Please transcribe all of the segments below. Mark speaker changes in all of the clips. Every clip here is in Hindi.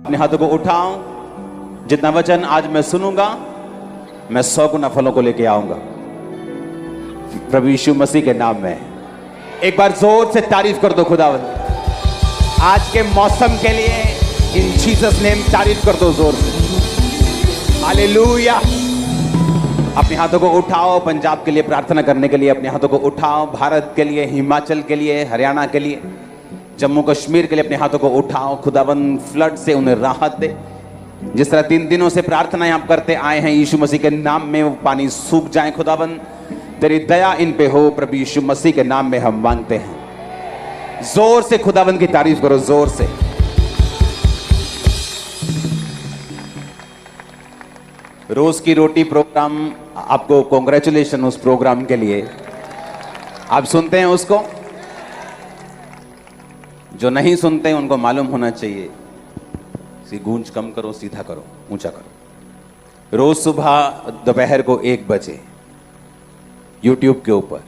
Speaker 1: अपने हाथों को उठाओ। जितना वचन आज मैं सुनूंगा, मैं 100 गुना फलों को लेके आऊंगा प्रभु यीशु मसीह के नाम में। एक बार जोर से तारीफ कर दो खुदावंद आज के मौसम के लिए। इन जीसस नेम तारीफ कर दो जोर से। हालेलुया। अपने हाथों को उठाओ। पंजाब के लिए प्रार्थना करने के लिए अपने हाथों को उठाओ। भारत के लिए, हिमाचल के लिए, हरियाणा के लिए, जम्मू कश्मीर के लिए अपने हाथों को उठाओ। खुदाबंद फ्लड से उन्हें राहत दे। जिस तरह 3 दिनों से प्रार्थनाएं आप करते आए हैं, यीशु मसीह के नाम में वो पानी सूख जाए। खुदाबंद तेरी दया इन पे हो प्रभु यीशु मसीह के नाम में हम मांगते हैं। जोर से खुदाबंद की तारीफ करो, जोर से। रोज की रोटी प्रोग्राम, आपको कॉन्ग्रेचुलेशन उस प्रोग्राम के लिए। आप सुनते हैं उसको? जो नहीं सुनते हैं उनको मालूम होना चाहिए। गूंज कम करो, सीधा करो, ऊंचा करो। रोज सुबह दोपहर को 1 बजे यूट्यूब के ऊपर।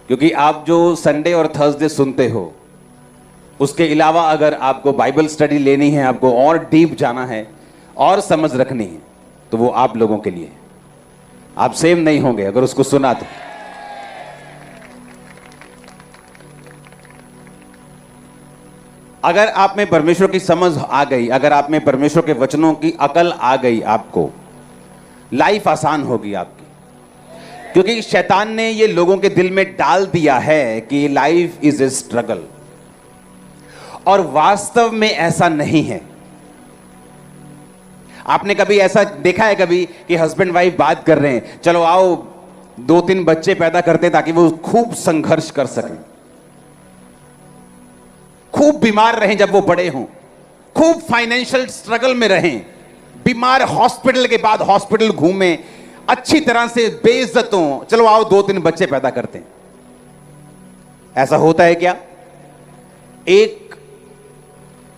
Speaker 1: क्योंकि आप जो संडे और थर्सडे सुनते हो, उसके अलावा अगर आपको बाइबल स्टडी लेनी है, आपको और डीप जाना है और समझ रखनी है, तो वो आप लोगों के लिए। आप सेम नहीं होंगे अगर उसको सुना तो। अगर आप में परमेश्वर की समझ आ गई, अगर आप में परमेश्वर के वचनों की अकल आ गई, आपको लाइफ आसान होगी आपकी। क्योंकि शैतान ने ये लोगों के दिल में डाल दिया है कि लाइफ इज ए स्ट्रगल, और वास्तव में ऐसा नहीं है। आपने कभी ऐसा देखा है कभी कि हस्बैंड वाइफ बात कर रहे हैं, चलो आओ 2-3 बच्चे पैदा करते ताकि वो खूब संघर्ष कर सकें, खूब बीमार रहें जब वो बड़े हों, खूब फाइनेंशियल स्ट्रगल में रहें, बीमार हॉस्पिटल के बाद हॉस्पिटल घूमें, अच्छी तरह से बेइज्जत हों, चलो आओ 2-3 बच्चे पैदा करते हैं। ऐसा होता है क्या? एक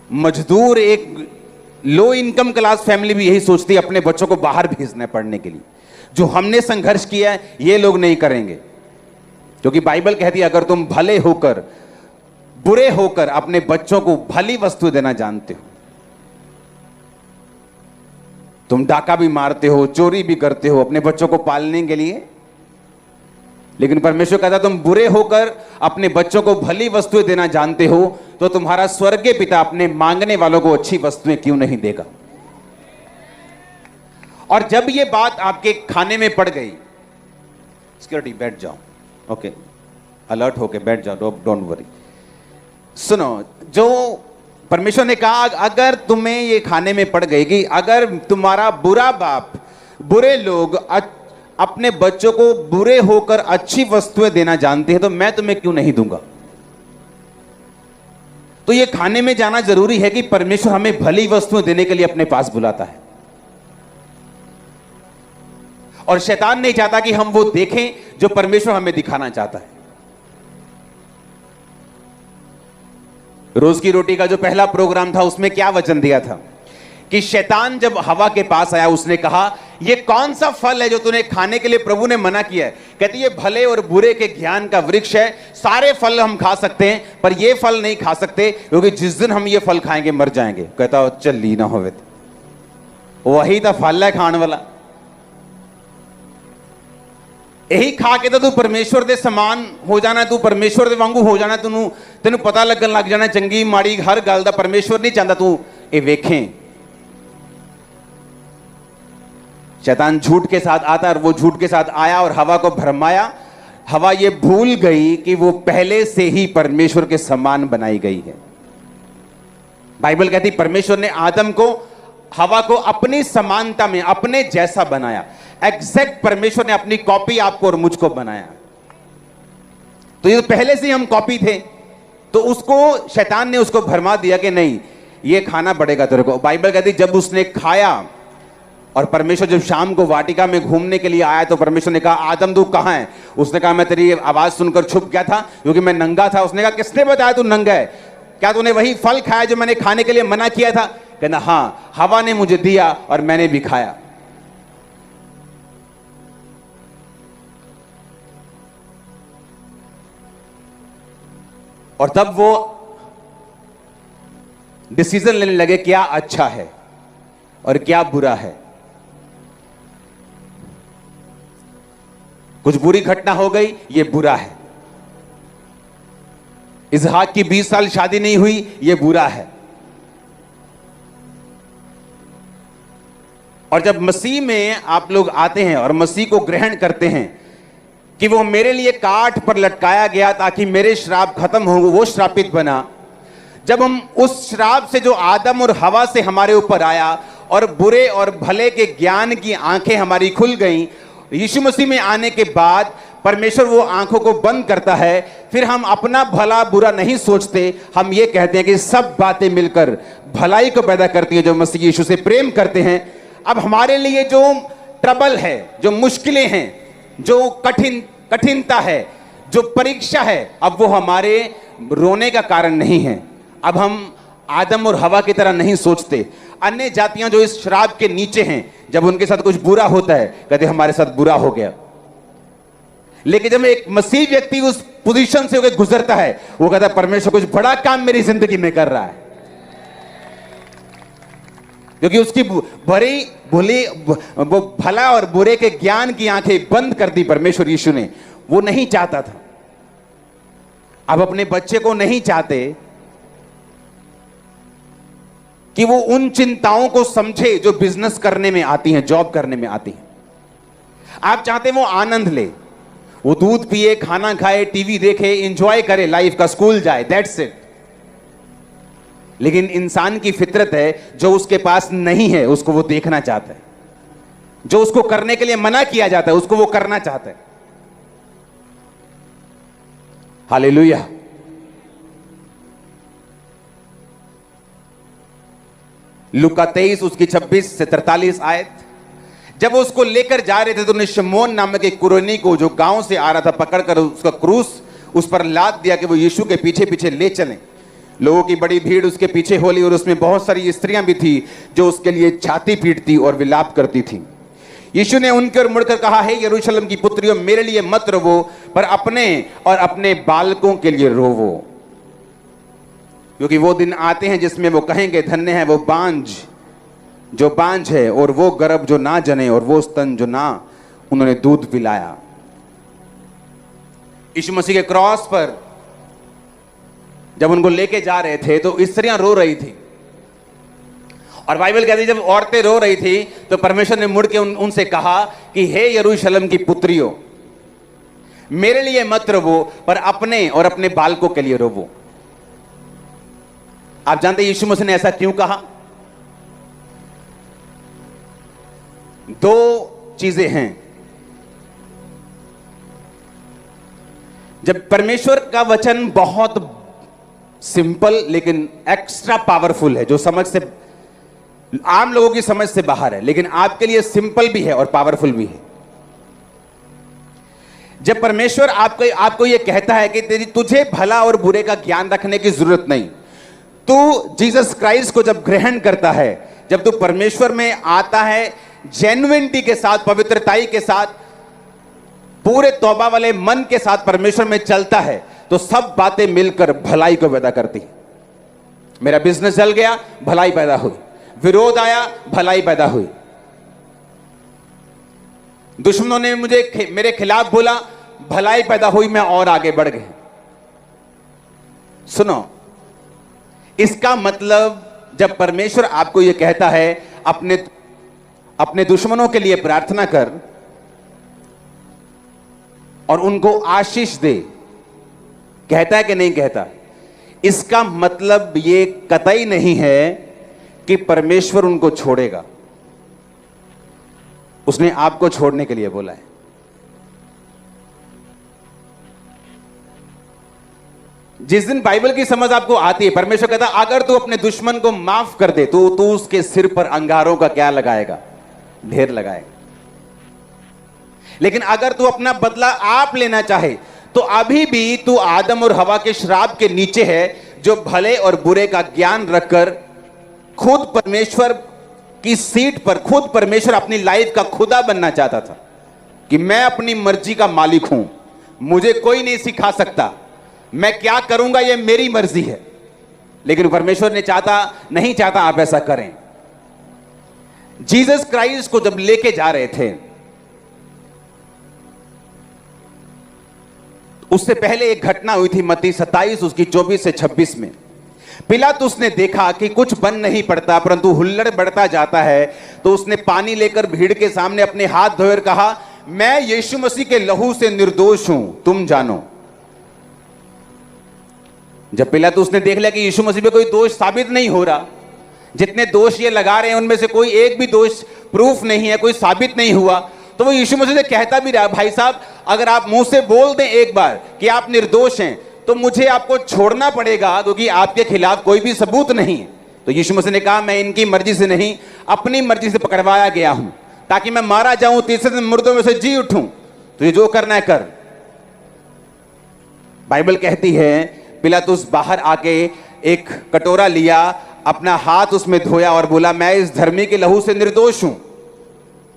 Speaker 1: मजदूर, एक लो इनकम क्लास फैमिली भी यही सोचती है अपने बच्चों को बाहर भेजना है पढ़ने के लिए। जो हमने संघर्ष किया है ये लोग नहीं करेंगे। क्योंकि बाइबल कहती है अगर तुम भले होकर, बुरे होकर अपने बच्चों को भली वस्तु देना जानते हो, तुम डाका भी मारते हो, चोरी भी करते हो अपने बच्चों को पालने के लिए, लेकिन परमेश्वर कहता तुम बुरे होकर अपने बच्चों को भली वस्तुएं देना जानते हो, तो तुम्हारा स्वर्गीय पिता अपने मांगने वालों को अच्छी वस्तुएं क्यों नहीं देगा? और जब ये बात आपके खाने में पड़ गई, सिक्योरिटी बैठ जाओ, ओके, अलर्ट होके बैठ जाओ, डोंट वरी। सुनो, जो परमेश्वर ने कहा अगर तुम्हें ये खाने में पड़ गई कि अगर तुम्हारा बुरा बाप, बुरे लोग अपने बच्चों को बुरे होकर अच्छी वस्तुएं देना जानते हैं, तो मैं तुम्हें क्यों नहीं दूंगा? तो ये खाने में जाना जरूरी है कि परमेश्वर हमें भली वस्तुएं देने के लिए अपने पास बुलाता है। और शैतान नहीं चाहता कि हम वो देखें जो परमेश्वर हमें दिखाना चाहता है। रोज की रोटी का जो पहला प्रोग्राम था उसमें क्या वचन दिया था कि शैतान जब हवा के पास आया, उसने कहा ये कौन सा फल है जो तूने खाने के लिए प्रभु ने मना किया है? कहती ये भले और बुरे के ज्ञान का वृक्ष है, सारे फल हम खा सकते हैं पर ये फल नहीं खा सकते क्योंकि जिस दिन हम ये फल खाएंगे मर जाएंगे। कहता चल ली ना होवे, वही तो फल है खाने वाला, यही खा के तो तू परमेश्वर दे समान हो जाना, तू परमेश्वर दे वांगू हो जाना, तेनू पता लगन लग जाना चंगी माड़ी हर गल दा। परमेश्वर नहीं चाहता तू ये वेखें। शैतान झूठ के साथ आता और वो झूठ के साथ आया और हवा को भरमाया। हवा ये भूल गई कि वो पहले से ही परमेश्वर के समान बनाई गई है। बाइबल कहती परमेश्वर ने आदम को, हवा को अपनी समानता में, अपने जैसा बनाया। एग्जैक्ट परमेश्वर ने अपनी कॉपी आपको और मुझको बनाया। तो ये पहले से ही हम कॉपी थे, तो उसको शैतान ने उसको भरमा दिया कि नहीं ये खाना पड़ेगा तेरे को। बाइबल कहती जब उसने खाया और परमेश्वर जब शाम को वाटिका में घूमने के लिए आया तो परमेश्वर ने कहा आदम तू कहां है? उसने कहा मैं तेरी आवाज सुनकर छुप गया था क्योंकि मैं नंगा था। उसने कहा किसने बताया तू नंगा है? क्या तूने वही फल खाया जो मैंने खाने के लिए मना किया था? कहना हाँ, हवा ने मुझे दिया और मैंने भी खाया। और तब वो डिसीजन लेने लगे क्या अच्छा है और क्या बुरा है। कुछ बुरी घटना हो गई, ये बुरा है। इसहाक की 20 साल शादी नहीं हुई, ये बुरा है। और जब मसीह में आप लोग आते हैं और मसीह को ग्रहण करते हैं कि वो मेरे लिए काठ पर लटकाया गया ताकि मेरे श्राप खत्म हो, वो श्रापित बना। जब हम उस श्राप से जो आदम और हवा से हमारे ऊपर आया और बुरे और भले के ज्ञान की आंखें हमारी खुल गईं, यीशु मसीह में आने के बाद परमेश्वर वो आंखों को बंद करता है। फिर हम अपना भला बुरा नहीं सोचते, हम ये कहते हैं कि सब बातें मिलकर भलाई को पैदा करती है जो मसीह यीशु से प्रेम करते हैं। अब हमारे लिए जो ट्रबल है, जो मुश्किलें हैं, जो कठिनता है, जो परीक्षा है, अब वो हमारे रोने का कारण नहीं है। अब हम आदम और हवा की तरह नहीं सोचते। अन्य जातियां जो इस श्राप के नीचे हैं, जब उनके साथ कुछ बुरा होता है कहते हमारे साथ बुरा हो गया। लेकिन जब एक मसीह व्यक्ति उस पोजीशन से होकर गुजरता है, वो कहता है परमेश्वर कुछ बड़ा काम मेरी जिंदगी में कर रहा है, क्योंकि उसकी भरी भली वो भला और बुरे के ज्ञान की आंखें बंद कर दी परमेश्वर यीशु ने। वो नहीं चाहता था, अब अपने बच्चे को नहीं चाहते कि वो उन चिंताओं को समझे जो बिजनेस करने में आती हैं, जॉब करने में आती हैं। आप चाहते हैं वो आनंद ले, वो दूध पिए, खाना खाए, टीवी देखे, एंजॉय करे लाइफ का, स्कूल जाए, दैट्स इट। लेकिन इंसान की फितरत है, जो उसके पास नहीं है उसको वो देखना चाहता है, जो उसको करने के लिए मना किया जाता है उसको वो करना चाहता है। हालेलुया। लूका 23 उसकी 26 से 43 आयत। जब वो उसको लेकर जा रहे थे तो उन्हें शमौन नामक एक कुरैनी को, जो गांव से आ रहा था, पकड़कर उसका क्रूस उस पर लाद दिया कि वो यीशु के पीछे पीछे ले चलें। लोगों की बड़ी भीड़ उसके पीछे होली और उसमें बहुत सारी स्त्रियां भी थी जो उसके लिए छाती पीटती और विलाप करती थी। यीशु ने उनके ओर मुड़कर कहा, हे यरूशलेम की पुत्रियों, मेरे लिए मत रोवो, पर अपने और अपने बालकों के लिए रोवो, क्योंकि वो दिन आते हैं जिसमें वो कहेंगे, धन्य है वो बांझ जो बांझ है, और वो गर्भ जो ना जने, और वो स्तन जो ना उन्होंने दूध पिलाया। यीशु मसीह के क्रॉस पर जब उनको लेके जा रहे थे तो स्त्रियां रो रही थी, और बाइबल कहती है जब औरतें रो रही थी तो परमेश्वर ने मुड़ के उनसे कहा कि हे यरूशलेम की पुत्रियों, मेरे लिए मत रोवो, पर अपने और अपने बालकों के लिए रोवो। आप जानते हैं यीशु मसीह ने ऐसा क्यों कहा? दो चीजें हैं। जब परमेश्वर का वचन बहुत सिंपल लेकिन एक्स्ट्रा पावरफुल है, जो समझ से, आम लोगों की समझ से बाहर है, लेकिन आपके लिए सिंपल भी है और पावरफुल भी है। जब परमेश्वर आपको यह कहता है कि तुझे भला और बुरे का ज्ञान रखने की जरूरत नहीं, तू जीसस क्राइस्ट को जब ग्रहण करता है, जब तू परमेश्वर में आता है जेन्युइनिटी के साथ, पवित्रताई के साथ, पूरे तौबा वाले मन के साथ परमेश्वर में चलता है, तो सब बातें मिलकर भलाई को पैदा करती। मेरा बिजनेस जल गया, भलाई पैदा हुई। विरोध आया, भलाई पैदा हुई। दुश्मनों ने मेरे खिलाफ बोला, भलाई पैदा हुई, मैं और आगे बढ़ गए। सुनो, इसका मतलब जब परमेश्वर आपको यह कहता है अपने दुश्मनों के लिए प्रार्थना कर और उनको आशीष दे, कहता है कि नहीं कहता? इसका मतलब ये कतई नहीं है कि परमेश्वर उनको छोड़ेगा। उसने आपको छोड़ने के लिए बोला है। जिस दिन बाइबल की समझ आपको आती है, परमेश्वर कहता है अगर तू अपने दुश्मन को माफ कर दे तो तू उसके सिर पर अंगारों का क्या लगाएगा? ढेर लगाएगा। लेकिन अगर तू अपना बदला आप लेना चाहे तो अभी भी तू आदम और हवा के श्राप के नीचे है, जो भले और बुरे का ज्ञान रखकर खुद परमेश्वर की सीट पर, खुद परमेश्वर अपनी लाइफ का खुदा बनना चाहता था कि मैं अपनी मर्जी का मालिक हूं, मुझे कोई नहीं सिखा सकता, मैं क्या करूंगा ये मेरी मर्जी है। लेकिन परमेश्वर ने नहीं चाहता आप ऐसा करें। जीसस क्राइस्ट को जब लेके जा रहे थे, उससे पहले एक घटना हुई थी मत्ती 27 उसकी 24 से 26 में। पिलातुस ने देखा कि कुछ बन नहीं पड़ता परंतु हुल्लड़ बढ़ता जाता है, तो उसने पानी लेकर भीड़ के सामने अपने हाथ धोए और कहा, मैं यीशु मसीह के लहू से निर्दोष हूं, तुम जानो। जब पिलातुस ने देख लिया कि यीशु मसीह पे कोई दोष साबित नहीं हो रहा, जितने दोष ये लगा रहे हैं उनमें से कोई एक भी दोष प्रूफ नहीं है, कोई साबित नहीं हुआ, तो वो यीशु मसीह से कहता भी रहा, भाई साहब अगर आप मुंह से बोल दें एक बार कि आप निर्दोष हैं तो मुझे आपको छोड़ना पड़ेगा, क्योंकि आपके खिलाफ कोई भी सबूत नहीं है। तो यीशु मसीह ने कहा, मैं इनकी मर्जी से नहीं अपनी मर्जी से पकड़वाया गया हूं, ताकि मैं मारा जाऊं, तीसरे दिन मुर्दों में से जी उठूं। तो ये जो करना है कर। बाइबल कहती है पिलातुस बाहर आके एक कटोरा लिया, अपना हाथ उसमें धोया और बोला, मैं इस धर्मी के लहू से निर्दोष हूं।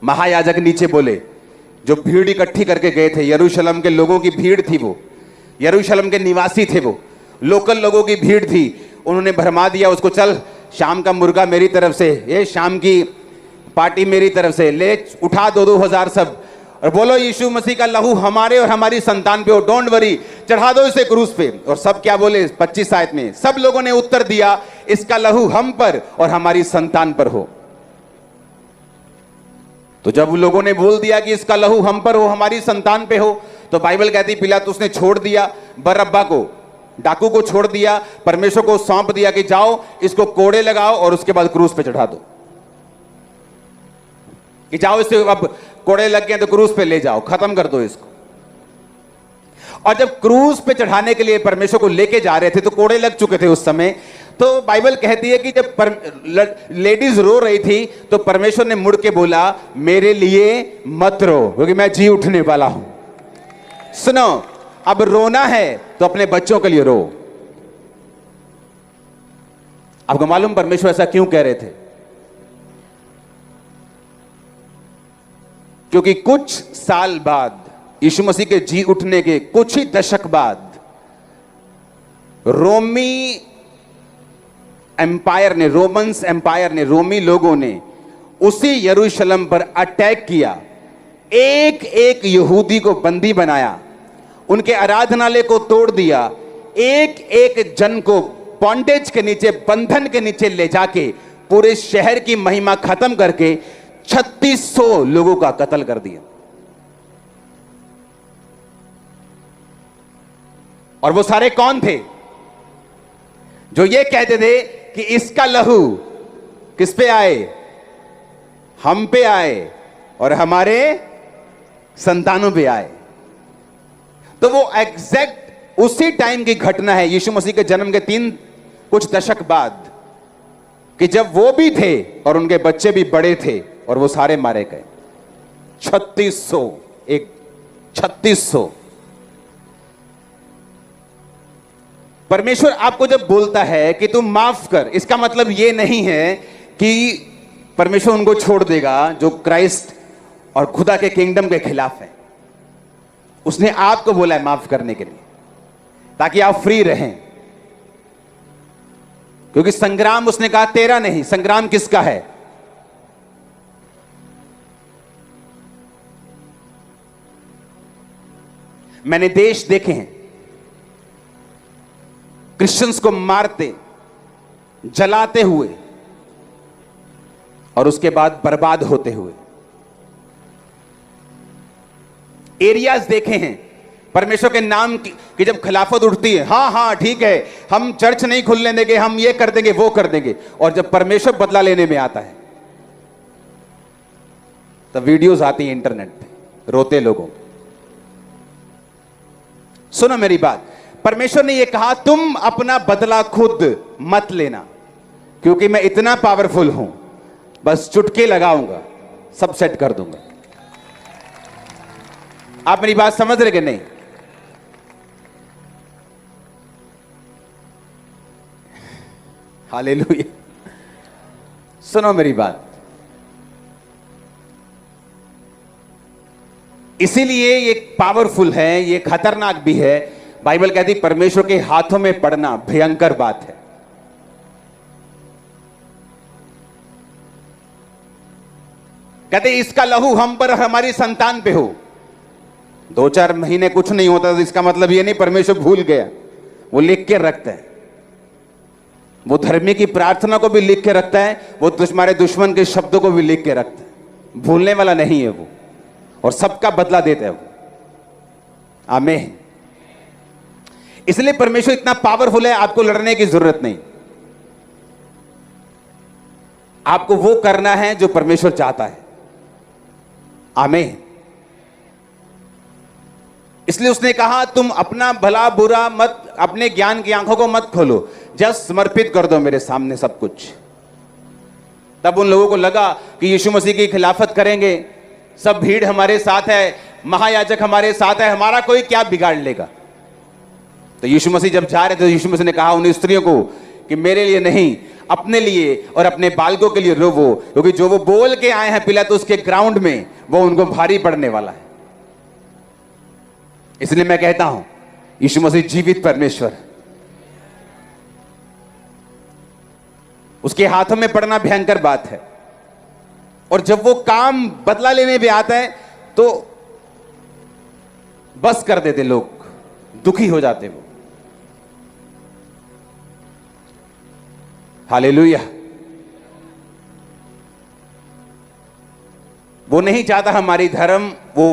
Speaker 1: महायाजक नीचे बोले, जो भीड़ इकट्ठी करके गए थे, यरूशलेम के लोगों की भीड़ थी, वो यरूशलेम के निवासी थे, वो लोकल लोगों की भीड़ थी, उन्होंने भरमा दिया उसको, चल शाम का मुर्गा मेरी तरफ से, ये शाम की पार्टी मेरी तरफ से, ले उठा 2,000 सब, और बोलो यीशु मसीह का लहू हमारे और हमारी संतान पे हो, डोंट वरी, चढ़ा दो इसे क्रूस पे। और सब क्या बोले 25 आयत में, सब लोगों ने उत्तर दिया, इसका लहू हम पर और हमारी संतान पर हो। तो जब लोगों ने बोल दिया कि इसका लहू हम पर हो, हमारी संतान पे हो, तो बाइबल कहती पिलातुस ने छोड़ दिया बरअब्बा को, डाकू को छोड़ दिया, परमेश्वर को सौंप दिया कि जाओ इसको कोड़े लगाओ और उसके बाद क्रूस पे चढ़ा दो, कि जाओ इससे अब कोड़े लग गए तो क्रूस पे ले जाओ, खत्म कर दो इसको। और जब क्रूस पे चढ़ाने के लिए परमेश्वर को लेके जा रहे थे तो कोड़े लग चुके थे उस समय। तो बाइबल कहती है कि जब लेडीज रो रही थी तो परमेश्वर ने मुड़ के बोला, मेरे लिए मत रो, क्योंकि मैं जी उठने वाला हूं। सुनो, अब रोना है तो अपने बच्चों के लिए रो। आपको मालूम परमेश्वर ऐसा क्यों कह रहे थे? क्योंकि कुछ साल बाद, यीशु मसीह के जी उठने के कुछ ही दशक बाद, रोमन्स एम्पायर ने, रोमी लोगों ने उसी यरूशलेम पर अटैक किया, एक एक यहूदी को बंदी बनाया, उनके आराधनालय को तोड़ दिया, एक एक जन को बॉन्डेज के नीचे, बंधन के नीचे ले जाके पूरे शहर की महिमा खत्म करके 3600 लोगों का कत्ल कर दिया। और वो सारे कौन थे? जो ये कहते थे कि इसका लहू किस पे आए? हम पे आए और हमारे संतानों पे आए। तो वो एग्जैक्ट उसी टाइम की घटना है, यीशु मसीह के जन्म के कुछ दशक बाद, कि जब वो भी थे और उनके बच्चे भी बड़े थे और वो सारे मारे गए। 3600। परमेश्वर आपको जब बोलता है कि तुम माफ कर, इसका मतलब ये नहीं है कि परमेश्वर उनको छोड़ देगा जो क्राइस्ट और खुदा के किंगडम के खिलाफ है। उसने आपको बोला है माफ करने के लिए, ताकि आप फ्री रहें। क्योंकि संग्राम, उसने कहा तेरा नहीं, संग्राम किसका है? मैंने देश देखे हैं क्रिश्चियंस को मारते, जलाते हुए और उसके बाद बर्बाद होते हुए। एरियाज देखे हैं परमेश्वर के नाम की जब खिलाफत उठती है, हाँ ठीक है, हम चर्च नहीं खुलने देंगे, हम ये कर देंगे, वो कर देंगे, और जब परमेश्वर बदला लेने में आता है तब वीडियोस आती हैं इंटरनेट पे रोते लोगों। सुनो मेरी बात, परमेश्वर ने यह कहा तुम अपना बदला खुद मत लेना, क्योंकि मैं इतना पावरफुल हूं, बस चुटकी लगाऊंगा, सब सेट कर दूंगा। आप मेरी बात समझ रहे कि नहीं? हालेलुया। सुनो मेरी बात, इसीलिए ये पावरफुल है, ये खतरनाक भी है। बाइबल कहती परमेश्वर के हाथों में पड़ना भयंकर बात है। कहते इसका लहू हम पर हमारी संतान पे हो। 2-4 महीने कुछ नहीं होता तो इसका मतलब ये नहीं परमेश्वर भूल गया, वो लिख के रखता है। वो धर्मी की प्रार्थना को भी लिख के रखता है, वो तुम्हारे दुश्मन के शब्दों को भी लिख के रखता है। भूलने वाला नहीं है वो, और सबका बदला देता है वो। आमीन। इसलिए परमेश्वर इतना पावरफुल है, आपको लड़ने की जरूरत नहीं। आपको वो करना है जो परमेश्वर चाहता है। आमीन। इसलिए उसने कहा तुम अपना भला बुरा मत, अपने ज्ञान की आंखों को मत खोलो, जस्ट समर्पित कर दो मेरे सामने सब कुछ। तब उन लोगों को लगा कि यीशु मसीह की खिलाफत करेंगे, सब भीड़ हमारे साथ है, महायाजक हमारे साथ है, हमारा कोई क्या बिगाड़ लेगा। तो यीशु मसीह जब जा रहे थे, यीशु मसीह ने कहा उन स्त्रियों को कि मेरे लिए नहीं, अपने लिए और अपने बालकों के लिए रोवो, क्योंकि जो वो बोल के आए हैं पिलातुस के ग्राउंड में, वो उनको भारी पड़ने वाला है। इसलिए मैं कहता हूं यीशु मसीह जीवित परमेश्वर, उसके हाथों में पड़ना भयंकर बात है। और जब वो काम बदला लेने भी आता है तो बस कर देते लोग, दुखी हो जाते वो। हालेलुया। वो नहीं चाहता हमारी धर्म वो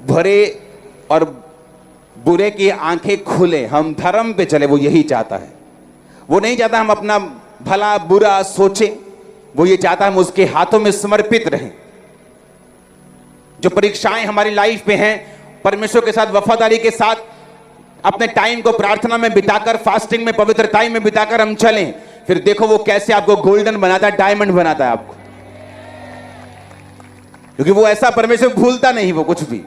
Speaker 1: भरे और बुरे की आंखें खुले, हम धर्म पे चले, वो यही चाहता है। वो नहीं चाहता हम अपना भला बुरा सोचें, वो ये चाहता हम उसके हाथों में समर्पित रहें। जो परीक्षाएं हमारी लाइफ पे हैं, परमेश्वर के साथ वफादारी के साथ अपने टाइम को प्रार्थना में बिताकर, फास्टिंग में, पवित्र टाइम में बिताकर हम चलें, फिर देखो वो कैसे आपको गोल्डन बनाता है, डायमंड बनाता है आपको। क्योंकि वो ऐसा परमेश्वर भूलता नहीं वो कुछ भी।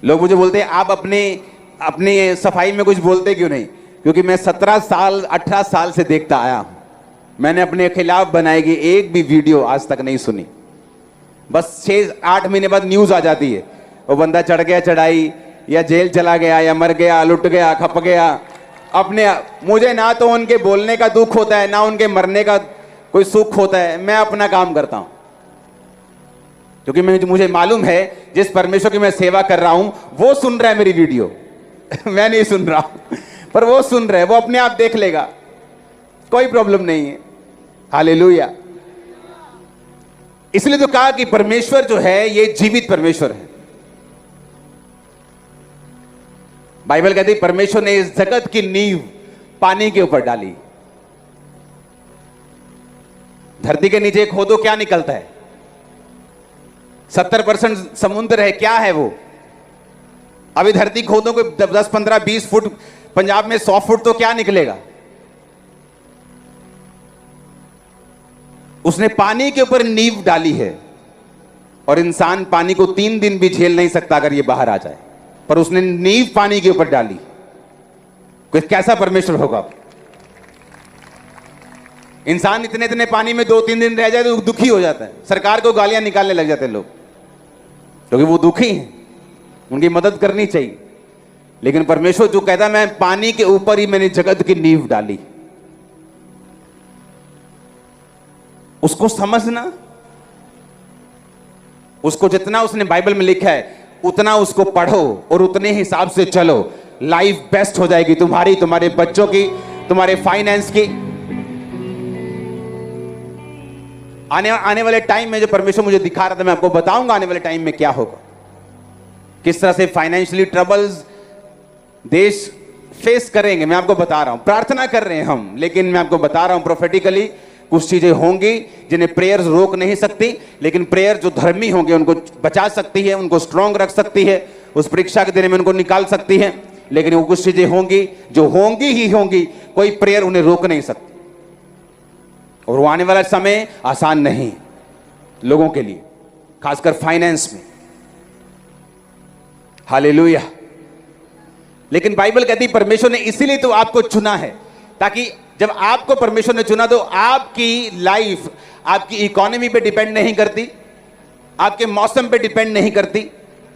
Speaker 1: लोग मुझे बोलते हैं आप अपने सफाई में कुछ बोलते क्यों नहीं? क्योंकि मैं 17 साल 18 साल से देखता आया हूं। मैंने अपने खिलाफ बनाएगी एक भी वीडियो आज तक नहीं सुनी। बस 6-8 महीने बाद न्यूज आ जाती है, वो बंदा चढ़ गया चढ़ाई, या जेल चला गया, या मर गया, लुट गया, खप गया। अपने मुझे ना तो उनके बोलने का दुख होता है, ना उनके मरने का कोई सुख होता है। मैं अपना काम करता हूं, क्योंकि मुझे मालूम है जिस परमेश्वर की मैं सेवा कर रहा हूं वो सुन रहा है मेरी वीडियो मैं नहीं सुन रहा हूं, पर वो सुन रहा है, वो अपने आप देख लेगा, कोई प्रॉब्लम नहीं है। हालेलुया। इसलिए तो कहा कि परमेश्वर जो है ये जीवित परमेश्वर है। बाइबल कहती परमेश्वर ने इस जगत की नींव पानी के ऊपर डाली। धरती के नीचे खोदो क्या निकलता है? 70% समुद्र है, क्या है वो? अभी धरती खोदो को 10, 15, 20 फुट, पंजाब में 100 फुट, तो क्या निकलेगा? उसने पानी के ऊपर नींव डाली है, और इंसान पानी को 3 दिन भी झेल नहीं सकता अगर ये बाहर आ जाए, पर उसने नींव पानी के ऊपर डाली। कोई कैसा परमेश्वर होगा? इंसान इतने इतने पानी में 2-3 दिन रह जाए तो दुखी हो जाता है, सरकार को गालियां निकालने लग जाते हैं लोग, क्योंकि वो दुखी हैं, उनकी मदद करनी चाहिए। लेकिन परमेश्वर जो कहता है मैं पानी के ऊपर ही मैंने जगत की नींव डाली, उसको समझना, उसको जितना उसने बाइबल में लिखा है उतना उसको पढ़ो और उतने हिसाब से चलो, लाइफ बेस्ट हो जाएगी तुम्हारी, तुम्हारे बच्चों की, तुम्हारे फाइनेंस की। आने वाले टाइम में जो परमेश्वर मुझे दिखा रहा था, मैं आपको बताऊंगा आने वाले टाइम में क्या होगा, किस तरह से फाइनेंशियली ट्रबल्स देश फेस करेंगे। मैं आपको बता रहा हूं, प्रार्थना कर रहे हैं हम, लेकिन मैं आपको बता रहा हूं प्रोफेटिकली कुछ चीजें होंगी जिन्हें प्रेयर्स रोक नहीं सकती, लेकिन प्रेयर जो धर्मी होंगे उनको बचा सकती है, उनको स्ट्रांग रख सकती है, उस परीक्षा के दिन में उनको निकाल सकती है। लेकिन वो कुछ चीजें होंगी जो होंगी ही होंगी, कोई प्रेयर उन्हें रोक नहीं सकती। और वो आने वाला समय आसान नहीं लोगों के लिए, खासकर फाइनेंस में। हालेलुया। लेकिन बाइबल कहती है परमेश्वर ने इसीलिए तो आपको चुना है, ताकि जब आपको परमेश्वर ने चुना तो आपकी लाइफ आपकी इकोनॉमी पे डिपेंड नहीं करती, आपके मौसम पे डिपेंड नहीं करती।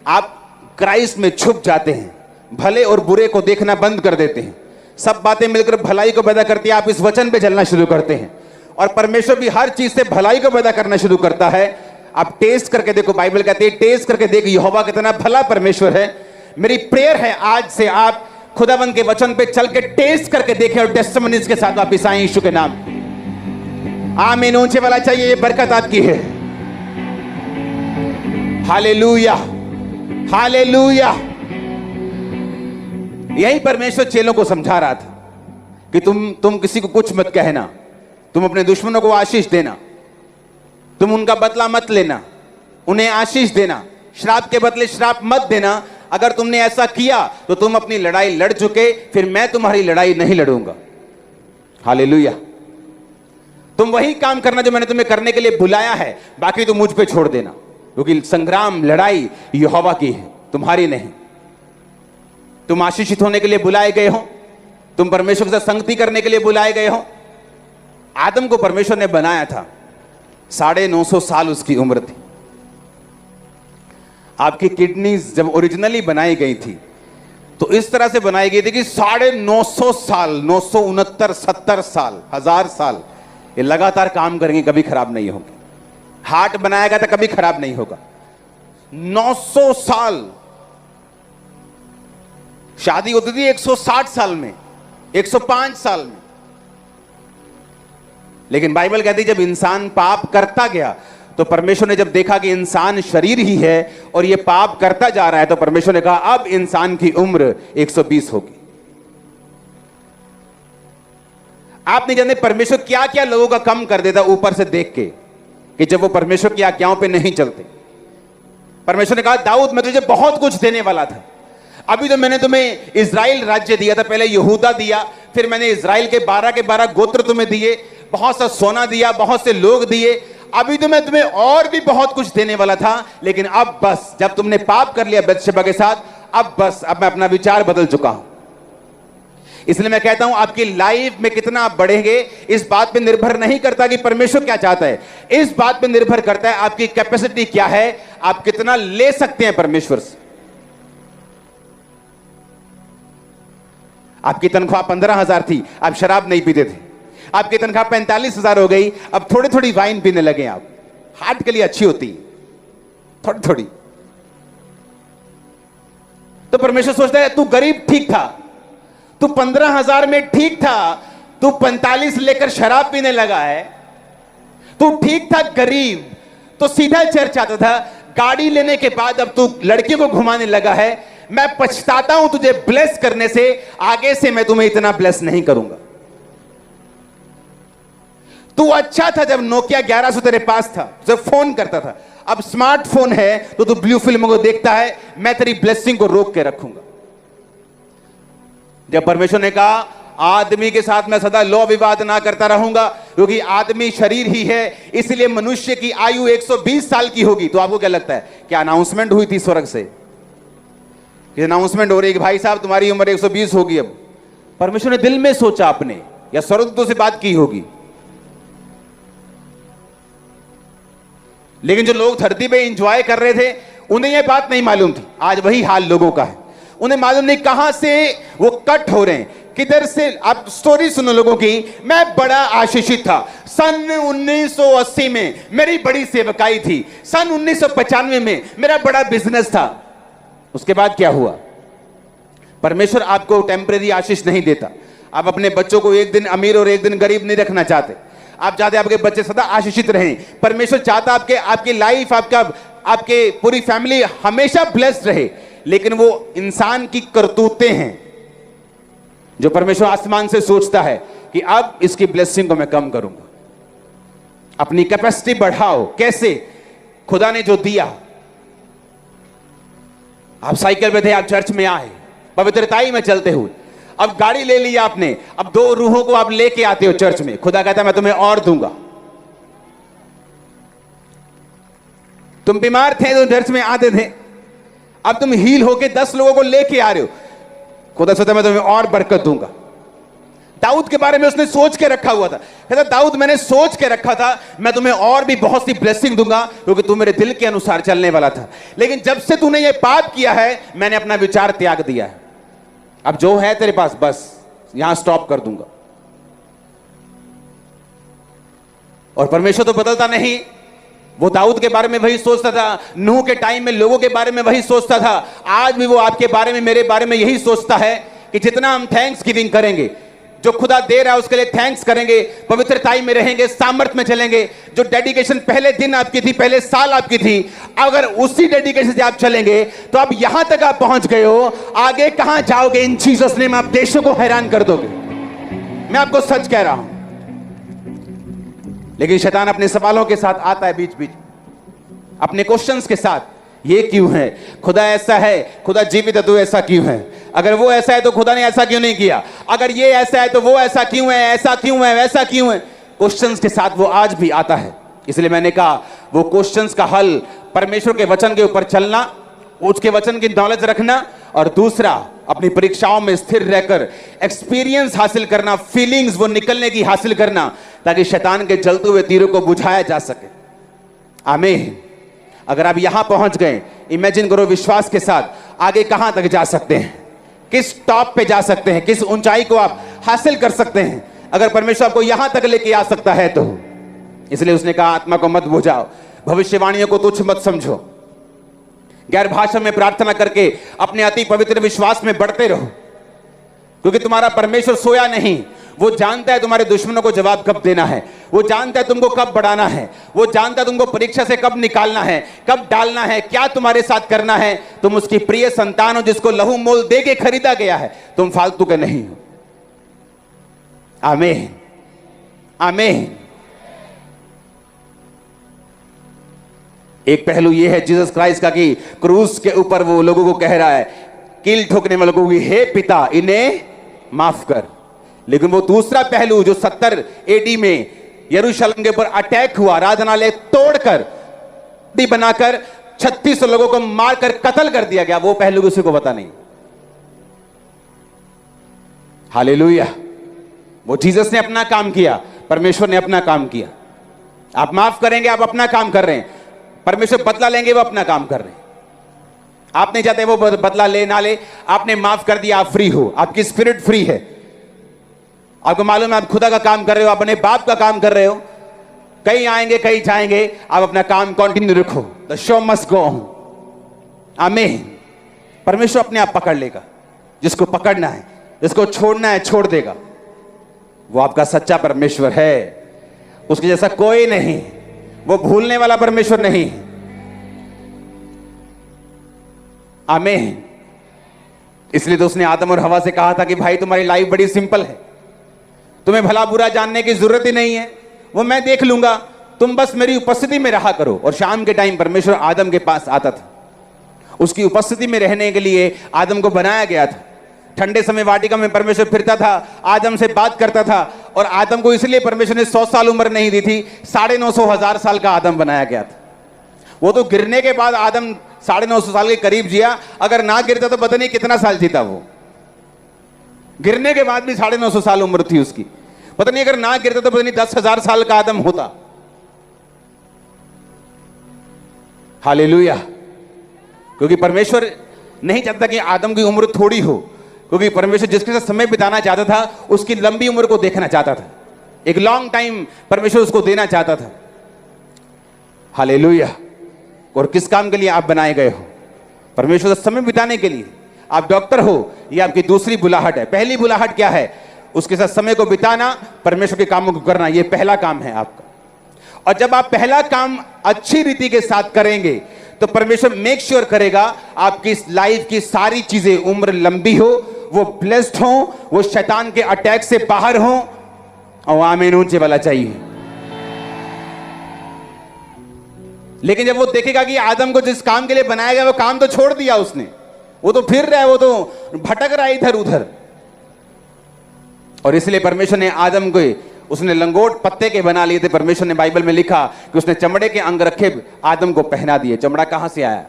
Speaker 1: आप क्राइस्ट में छुप जाते हैं, भले और बुरे को देखना बंद कर देते हैं, सब बातें मिलकर भलाई को पैदा करती है। आप इस वचन पे चलना शुरू करते हैं और परमेश्वर भी हर चीज से भलाई को पैदा करना शुरू करता है। आप टेस्ट करके देखो, बाइबल कहती है टेस्ट करके देख यहोवा कितना भला परमेश्वर है। मेरी प्रेयर है आज से आप खुदावंद के वचन पे चल के टेस्ट करके देखें और टेस्टिमनीज के साथ वापिस आए यीशु के नाम। आमीन। ऊंचे वाला चाहिए, ये बरकत आपकी है। Hallelujah, hallelujah. यही परमेश्वर चेलों को समझा रहा था कि तुम किसी को कुछ मत कहना, तुम अपने दुश्मनों को आशीष देना, तुम उनका बदला मत लेना, उन्हें आशीष देना, श्राप के बदले श्राप मत देना। अगर तुमने ऐसा किया तो तुम अपनी लड़ाई लड़ चुके, फिर मैं तुम्हारी लड़ाई नहीं लड़ूंगा। हालेलुया। तुम वही काम करना जो मैंने तुम्हें करने के लिए बुलाया है, बाकी तुम मुझ पे छोड़ देना, क्योंकि संग्राम लड़ाई यहोवा की है, तुम्हारी नहीं। तुम आशीषित होने के लिए बुलाए गए हो, तुम परमेश्वर के साथ संगति करने के लिए बुलाए गए हो। आदम को परमेश्वर ने बनाया था, 950 साल उसकी उम्र थी। आपकी किडनीज जब ओरिजिनली बनाई गई थी तो इस तरह से बनाई गई थी कि 950 साल, 969, 70 साल, 1000 साल ये लगातार काम करेंगे, कभी खराब नहीं होंगे। हार्ट बनाया गया था, कभी खराब नहीं होगा। 900 साल। शादी होती थी 160 साल में, 105 साल में। लेकिन बाइबल कहती है जब इंसान पाप करता गया तो परमेश्वर ने जब देखा कि इंसान शरीर ही है और ये पाप करता जा रहा है, तो परमेश्वर ने कहा अब इंसान की उम्र 120 होगी। आप नहीं जानते परमेश्वर क्या क्या लोगों का कम कर देता ऊपर से देख के, कि जब वो परमेश्वर की आज्ञाओं पे नहीं चलते। परमेश्वर ने कहा दाऊद मैं तुझे बहुत कुछ देने वाला था, अभी तो मैंने तुम्हें इजराइल राज्य दिया था, पहले यहूदा दिया, फिर मैंने इजराइल के 12 गोत्र तुम्हें दिए, बहुत सा सोना दिया, बहुत से लोग दिए, अभी तो मैं तुम्हें और भी बहुत कुछ देने वाला था, लेकिन अब बस जब तुमने पाप कर लिया बत्शेबा के साथ, अब बस अब मैं अपना विचार बदल चुका हूं। इसलिए मैं कहता हूं आपकी लाइफ में कितना आप बढ़ेंगे इस बात पे निर्भर नहीं करता कि परमेश्वर क्या चाहता है, इस बात पे निर्भर करता है आपकी कैपेसिटी क्या है, आप कितना ले सकते हैं परमेश्वर से। आपकी तनख्वाह 15,000 थी, आप शराब नहीं पीते थे। आपकी तनख्वाह 45,000 हो गई, अब थोड़ी थोड़ी वाइन पीने लगे। आप हार्ट के लिए अच्छी होती है थोड़ी थोड़ी। तो परमेश्वर सोचता है तू गरीब ठीक था, तू 15,000 में ठीक था, तू 45 लेकर शराब पीने लगा है। तू ठीक था गरीब, तो सीधा चर्च आता था, गाड़ी लेने के बाद अब तू लड़की को घुमाने लगा है। मैं पछताता हूं तुझे ब्लेस करने से, आगे से मैं तुम्हें इतना ब्लेस नहीं करूंगा। तू अच्छा था जब नोकिया 1100 तेरे पास था, जब फोन करता था, अब स्मार्टफोन है तो तू ब्लू फिल्मों को देखता है, मैं तेरी ब्लेसिंग को रोक के रखूंगा। जब परमेश्वर ने कहा आदमी के साथ मैं सदा लौ विवाद ना करता रहूंगा, क्योंकि आदमी शरीर ही है, इसलिए मनुष्य की आयु 120 साल की होगी। तो आपको क्या लगता है, क्या अनाउंसमेंट हुई थी स्वर्ग से, अनाउंसमेंट हो रही है कि भाई साहब तुम्हारी उम्र 120 होगी? अब परमेश्वर ने दिल में सोचा अपने, या स्वर्गदूतों से बात की होगी। लेकिन जो लोग धरती पे एंजॉय कर रहे थे उन्हें यह बात नहीं मालूम थी। आज वही हाल लोगों का है, उन्हें मालूम नहीं कहां से वो कट हो रहे हैं, किधर से। आप स्टोरी सुनो लोगों की। मैं बड़ा आशीषित था, सन 1980 में मेरी बड़ी सेवकाई थी, सन 1995 में मेरा बड़ा बिजनेस था। उसके बाद क्या हुआ? परमेश्वर आपको टेम्परेरी आशीष नहीं देता। आप अपने बच्चों को एक दिन अमीर और एक दिन गरीब नहीं रखना चाहते। आप चाहते आपके बच्चे सदा आशीषित रहें। परमेश्वर चाहता आपकी लाइफ, आपके पूरी फैमिली हमेशा ब्लेस्ड रहे। लेकिन वो इंसान की करतूतें हैं जो परमेश्वर आसमान से सोचता है कि अब इसकी ब्लेसिंग को मैं कम करूंगा। अपनी कैपेसिटी बढ़ाओ। कैसे? खुदा ने जो दिया। आप साइकिल पे थे, आप चर्च में आए पवित्रताई में चलते हुए, अब गाड़ी ले ली आपने, अब 2 रूहों को आप लेके आते हो चर्च में। खुदा कहता है मैं तुम्हें और दूंगा। तुम बीमार थे तो चर्च में आते थे, अब तुम हील होके 10 लोगों को लेके आ रहे हो। खुदा सोचता मैं तुम्हें और बरकत दूंगा। दाऊद के बारे में उसने सोच के रखा हुआ था, कहता दाऊद मैंने सोच के रखा था मैं तुम्हें और भी बहुत सी ब्लेसिंग दूंगा, क्योंकि तू मेरे दिल के अनुसार चलने वाला था। लेकिन जब से तूने ये पाप किया है, मैंने अपना विचार त्याग दिया है। अब जो है तेरे पास बस यहां स्टॉप कर दूंगा। और परमेश्वर तो बदलता नहीं। वो दाऊद के बारे में वही सोचता था, नूह के टाइम में लोगों के बारे में वही सोचता था, आज भी वो आपके बारे में, मेरे बारे में यही सोचता है कि जितना हम थैंक्स गिविंग करेंगे, जो खुदा दे रहा है उसके लिए थैंक्स करेंगे, पवित्रताई में रहेंगे, सामर्थ में चलेंगे, जो डेडिकेशन पहले दिन आपकी थी, पहले साल आपकी थी, अगर उसी डेडिकेशन से आप चलेंगे तो अब यहां तक आप पहुंच गए हो, आगे कहां जाओगे इन जीसस नेम, आप देशों को हैरान कर दोगे। मैं आपको सच कह रहा हूं। लेकिन शैतान अपने सवालों के साथ आता है बीच बीच, अपने क्वेश्चंस के साथ, ये क्यों है, खुदा ऐसा है, खुदा जीवित है तो ऐसा क्यों है, अगर वो ऐसा है तो खुदा ने ऐसा क्यों नहीं किया, अगर ये ऐसा है तो वो ऐसा क्यों है, ऐसा क्यों है, वैसा क्यों है, क्वेश्चंस के साथ वो आज भी आता है। इसलिए मैंने कहा वो क्वेश्चंस का हल परमेश्वर के वचन के ऊपर चलना, उसके वचन की नॉलेज रखना, और दूसरा अपनी परीक्षाओं में स्थिर रहकर एक्सपीरियंस हासिल करना, फीलिंग्स वो निकलने की हासिल करना, ताकि शैतान के जलते हुए तीरों को बुझाया जा सके। आमीन। अगर आप यहां पहुंच गए, इमेजिन करो विश्वास के साथ आगे कहां तक जा सकते हैं, किस टॉप पे जा सकते हैं, किस ऊंचाई को आप हासिल कर सकते हैं, अगर परमेश्वर आपको यहां तक लेके आ सकता है तो। इसलिए उसने कहा आत्मा को मत बुझाओ, भविष्यवाणियों को तुच्छ मत समझो, गैर भाषा में प्रार्थना करके अपने अति पवित्र विश्वास में बढ़ते रहो, क्योंकि तुम्हारा परमेश्वर सोया नहीं। वो जानता है तुम्हारे दुश्मनों को जवाब कब देना है, वो जानता है तुमको कब बढ़ाना है, वो जानता है तुमको परीक्षा से कब निकालना है, कब डालना है, क्या तुम्हारे साथ करना है। तुम उसकी प्रिय संतान हो, जिसको लहू मोल दे के खरीदा गया है, तुम फालतू के नहीं हो। आमीन, आमीन। एक पहलू यह है जीसस क्राइस्ट का कि क्रूस के ऊपर वो लोगों को कह रहा है, कील ठोकने वालों को, हे पिता इन्हें माफ कर। लेकिन वो दूसरा पहलू जो 70 एडी में यरूशलेम के ऊपर अटैक हुआ, आराधनालय तोड़कर बनाकर 36 लोगों को मारकर कत्ल कर दिया गया, वो पहलू किसी को पता नहीं। हालेलुया। वो जीसस ने अपना काम किया, परमेश्वर ने अपना काम किया। आप माफ करेंगे, आप अपना काम कर रहे हैं, परमेश्वर बदला लेंगे, वो अपना काम कर रहे हैं। आप नहीं चाहते वो बदला ले ना ले, आपने माफ कर दिया, आप फ्री हो, आपकी स्पिरिट फ्री है। आपको मालूम है आप खुदा का काम कर रहे हो, अपने बाप का काम कर रहे हो, कहीं आएंगे कहीं जाएंगे, आप अपना काम कंटिन्यू रखो, the show must go on. आमीन। परमेश्वर अपने आप पकड़ लेगा, जिसको पकड़ना है, जिसको छोड़ना है छोड़ देगा। वो आपका सच्चा परमेश्वर है, उसके जैसा कोई नहीं, वो भूलने वाला परमेश्वर नहीं। आमीन। इसलिए तो उसने आदम और हवा से कहा था कि भाई तुम्हारी लाइफ बड़ी सिंपल है, तुम्हें भला बुरा जानने की जरूरत ही नहीं है, वो मैं देख लूंगा, तुम बस मेरी उपस्थिति में रहा करो। और शाम के टाइम परमेश्वर आदम के पास आता था, उसकी उपस्थिति में रहने के लिए आदम को बनाया गया था। ठंडे समय वाटिका में परमेश्वर फिरता था, आदम से बात करता था, और आदम को इसलिए परमेश्वर ने 100 साल उम्र नहीं दी थी, 950,000 साल का आदम बनाया गया था। वो तो गिरने के बाद आदम 950 साल के करीब जिया, अगर ना गिरता तो पता नहीं कितना साल जीता। वो गिरने के बाद भी 950 साल उम्र थी उसकी, पता नहीं अगर ना गिरता तो पता नहीं 10,000 साल का आदम होता। हालेलुया। क्योंकि परमेश्वर नहीं चाहता कि आदम की उम्र थोड़ी हो, क्योंकि परमेश्वर जिसके साथ समय बिताना चाहता था उसकी लंबी उम्र को देखना चाहता था, एक लॉन्ग टाइम परमेश्वर उसको देना चाहता था। हालेलुया। और किस काम के लिए आप बनाए गए हो? परमेश्वर का समय बिताने के लिए। आप डॉक्टर हो, ये आपकी दूसरी बुलाहट है। पहली बुलाहट क्या है? उसके साथ समय को बिताना, परमेश्वर के कामों को करना, ये पहला काम है आपका। और जब आप पहला काम अच्छी रीति के साथ करेंगे तो परमेश्वर मेक श्योर करेगा आपकी लाइफ की सारी चीजें, उम्र लंबी हो, वो ब्लेस्ड हो, वो शैतान के अटैक से बाहर हो। और आमीन ऊंचे वाला चाहिए। लेकिन जब वो देखेगा कि आदम को जिस काम के लिए बनाया गया वो काम तो छोड़ दिया उसने, वो तो फिर रहा है, वो तो भटक रहा है इधर उधर, और इसलिए परमेश्वर ने आदम को उसने लंगोट पत्ते के बना लिए थे। परमेश्वर ने बाइबल में लिखा कि उसने चमड़े के अंग रखे आदम को पहना दिए। चमड़ा कहां से आया?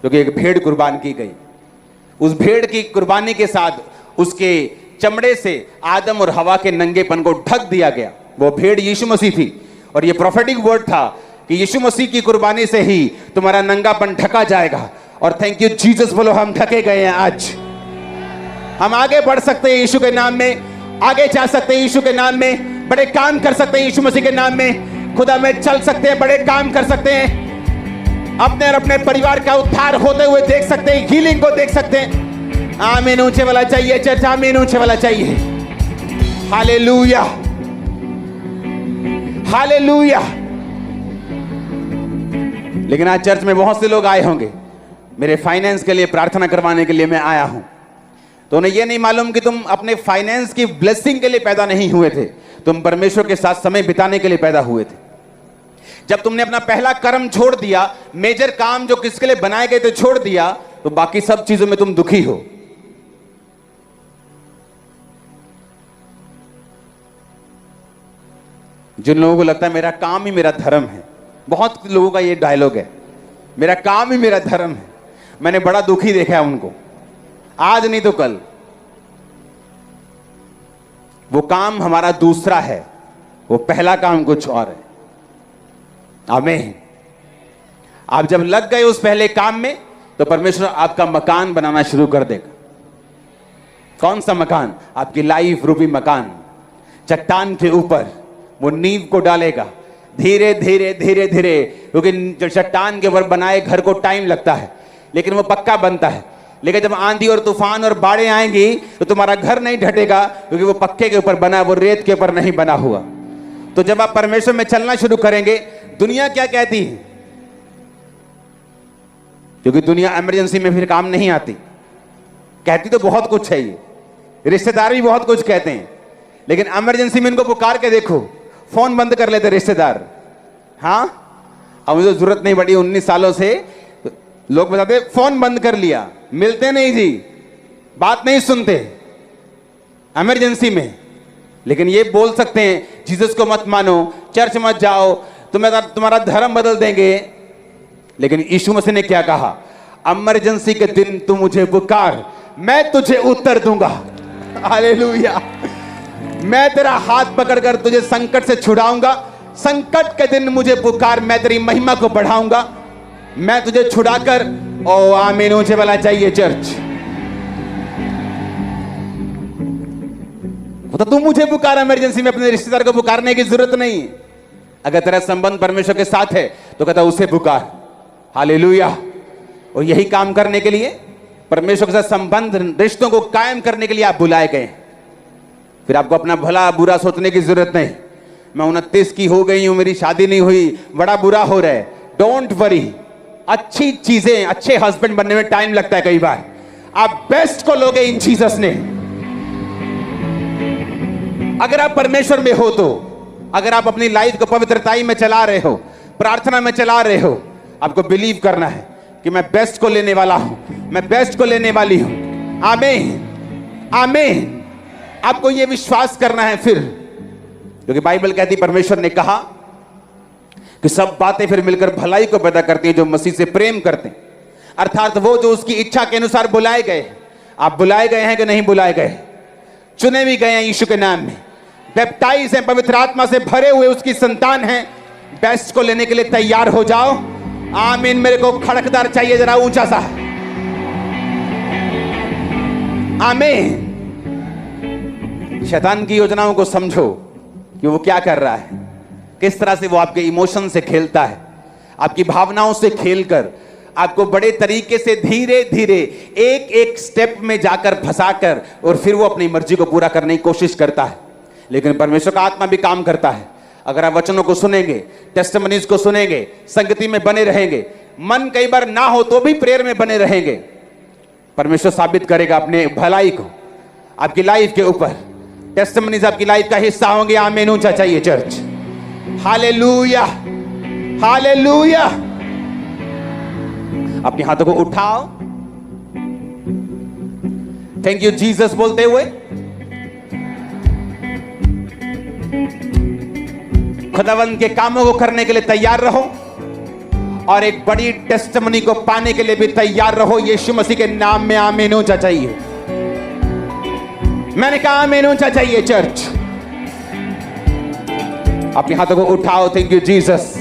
Speaker 1: क्योंकि एक भेड़ कुर्बान की गई, उस भेड़ की कुर्बानी के साथ उसके चमड़े से आदम और हवा के नंगेपन को ढक दिया गया। वो भेड़ यीशु मसीह थी, और ये प्रोफेटिक वर्ड था कि यीशु मसीह की कुर्बानी से ही तुम्हारा नंगापन ढका जाएगा। और थैंक यू जीसस बोलो, हम ढके गए हैं। आज हम आगे बढ़ सकते हैं यीशु के नाम में, आगे जा सकते हैं यीशु के नाम में। बड़े काम कर सकते हैं यीशु मसीह के नाम में। खुदा में चल सकते हैं, बड़े काम कर सकते हैं, अपने और अपने परिवार का उद्धार होते हुए देख सकते हैं, हीलिंग को देख सकते हैं। आमीन ऊंचे वाला चाहिए चर्च, आमीन ऊंचे वाला चाहिए। Hallelujah, hallelujah. लेकिन आज चर्च में बहुत से लोग आए होंगे, मेरे फाइनेंस के लिए प्रार्थना करवाने के लिए मैं आया हूं, तो उन्हें यह नहीं मालूम कि तुम अपने फाइनेंस की ब्लेसिंग के लिए पैदा नहीं हुए थे, तुम परमेश्वर के साथ समय बिताने के लिए पैदा हुए थे। जब तुमने अपना पहला कर्म छोड़ दिया, मेजर काम जो किसके लिए बनाए गए थे छोड़ दिया, तो बाकी सब चीजों में तुम दुखी हो। जिन लोगों को लगता है मेरा काम ही मेरा धर्म है, बहुत लोगों का ये डायलॉग है, मेरा काम ही मेरा धर्म है, मैंने बड़ा दुखी देखा है उनको, आज नहीं तो कल। वो काम हमारा दूसरा है, वो पहला काम कुछ और है। आमीन। आप जब लग गए उस पहले काम में, तो परमेश्वर आपका मकान बनाना शुरू कर देगा। कौन सा मकान? आपकी लाइफ रूपी मकान। चट्टान के ऊपर वो नींव को डालेगा, धीरे धीरे धीरे धीरे, क्योंकि जो चट्टान के ऊपर बनाए घर को टाइम लगता है, लेकिन वो पक्का बनता है। लेकिन जब आंधी और तूफान और बाढ़ें आएंगी तो तुम्हारा घर नहीं ढटेगा, क्योंकि वो पक्के के ऊपर बना, वो रेत के ऊपर नहीं बना हुआ। तो जब आप परमेश्वर में चलना शुरू करेंगे, दुनिया क्या कहती है? क्योंकि दुनिया इमरजेंसी में फिर काम नहीं आती, कहती तो बहुत कुछ है, ये रिश्तेदार भी बहुत कुछ कहते हैं, लेकिन इमरजेंसी में इनको पुकार के देखो, फोन बंद कर लेते रिश्तेदार। हाँ, अब मुझे जरूरत नहीं पड़ी 19 सालों से, लोग बताते फोन बंद कर लिया, मिलते नहीं जी, बात नहीं सुनते इमरजेंसी में। लेकिन ये बोल सकते हैं जीसस को मत मानो, चर्च मत जाओ, तुम्हारा धर्म बदल देंगे। लेकिन यीशु मसीह ने क्या कहा? इमरजेंसी के दिन तू मुझे पुकार, मैं तुझे उत्तर दूंगा। हालेलुया। मैं तेरा हाथ पकड़कर तुझे संकट से छुड़ाऊंगा, संकट के दिन मुझे पुकार, मैं तेरी महिमा को बढ़ाऊंगा, मैं तुझे छुड़ाकर। ओ आमीन ऊंचे वाला चाहिए चर्च। तो तू मुझे पुकार, इमरजेंसी में अपने रिश्तेदार को पुकारने की जरूरत नहीं। अगर तेरा संबंध परमेश्वर के साथ है तो कहता उसे पुकार। हालेलुया। और यही काम करने के लिए, परमेश्वर के साथ संबंध रिश्तों को कायम करने के लिए आप बुलाए गए। फिर आपको अपना भला बुरा सोचने की जरूरत नहीं। मैं 29 की हो गई हूं, मेरी शादी नहीं हुई, बड़ा बुरा हो रहा है। डोंट वरी, अच्छी चीजें, अच्छे हस्बैंड बनने में टाइम लगता है कई बार, आप बेस्ट को लोगे इन जीसस ने। अगर आप परमेश्वर में हो तो, अगर आप अपनी लाइफ को पवित्रताई में चला रहे हो, प्रार्थना में चला रहे हो, आपको बिलीव करना है कि मैं बेस्ट को लेने वाला हूं, मैं बेस्ट को लेने वाली हूं। आमीन, आमीन। आपको यह विश्वास करना है फिर, क्योंकि बाइबल कहती, परमेश्वर ने कहा कि सब बातें फिर मिलकर भलाई को पैदा करती हैं जो मसीह से प्रेम करते हैं, अर्थात वो जो उसकी इच्छा के अनुसार बुलाए गए। आप बुलाए गए हैं कि नहीं बुलाए गए? चुने भी गए हैं यीशु के नाम में, बैप्टाइज हैं, पवित्र आत्मा से भरे हुए उसकी संतान हैं। बेस्ट को लेने के लिए तैयार हो जाओ। आमीन। मेरे को खड़कदार चाहिए जरा ऊंचा सा। आमीन। शैतान की योजनाओं को समझो कि वो क्या कर रहा है, किस तरह से वो आपके इमोशन से खेलता है, आपकी भावनाओं से खेलकर आपको बड़े तरीके से धीरे धीरे एक एक स्टेप में जाकर फंसाकर, और फिर वो अपनी मर्जी को पूरा करने की कोशिश करता है। लेकिन परमेश्वर का आत्मा भी काम करता है। अगर आप वचनों को सुनेंगे, टेस्टिमनीज को सुनेंगे, संगति में बने रहेंगे, मन कई बार ना हो तो भी प्रेयर में बने रहेंगे, परमेश्वर साबित करेगा अपने भलाई को आपकी लाइफ के ऊपर। टेस्टिमनीज आपकी लाइफ का हिस्सा होंगे। आमीन ऊंचा चाहिए चर्च। Hallelujah, hallelujah. अपने हाथों को उठाओ, थैंक यू जीसस बोलते हुए। खुदावंद के कामों को करने के लिए तैयार रहो, और एक बड़ी टेस्टिमनी को पाने के लिए भी तैयार रहो यीशु मसीह के नाम में। आमीन ऊंचा चाहिए। मैंने कहा आमीन ऊंचा चाहिए चर्च। अपने हाथों को उठाओ। Thank you Jesus.